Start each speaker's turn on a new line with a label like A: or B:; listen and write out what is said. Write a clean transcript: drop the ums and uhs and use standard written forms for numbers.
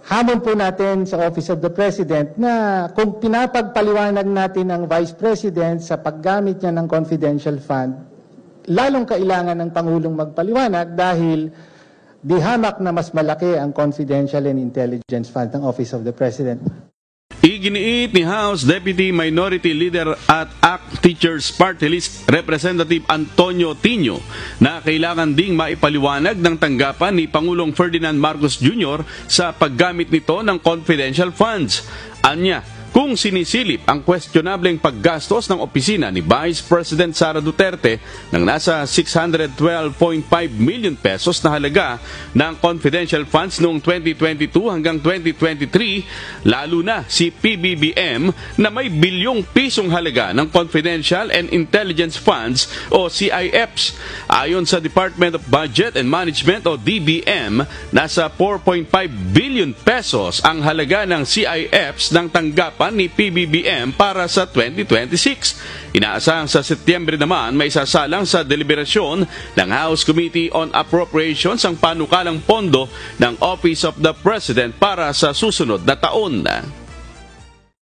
A: hamon po natin sa Office of the President na kung pinapagpaliwanag natin ang Vice President sa paggamit niya ng confidential fund, lalong kailangan ng Pangulong magpaliwanag dahil di hamak na mas malaki ang confidential and intelligence fund ng Office of the President.
B: Iginiit ni House Deputy Minority Leader at ACT Teachers Party List Representative Antonio Tino na kailangan ding maipaliwanag ng tanggapan ni Pangulong Ferdinand Marcos Jr. sa paggamit nito ng confidential funds. Anya, kung sinisilip ang questionableng paggastos ng opisina ni Vice President Sara Duterte ng nasa 612.5 million pesos na halaga ng confidential funds noong 2022 hanggang 2023, lalo na si PBBM na may bilyong pisong halaga ng confidential and intelligence funds o CIFs. Ayon sa Department of Budget and Management o DBM, nasa 4.5 billion pesos ang halaga ng CIFs ng tanggapan ni PBBM para sa 2026. Inaasahang sa Setyembre naman may sasalang sa deliberasyon ng House Committee on Appropriations ang panukalang pondo ng Office of the President para sa susunod na taon.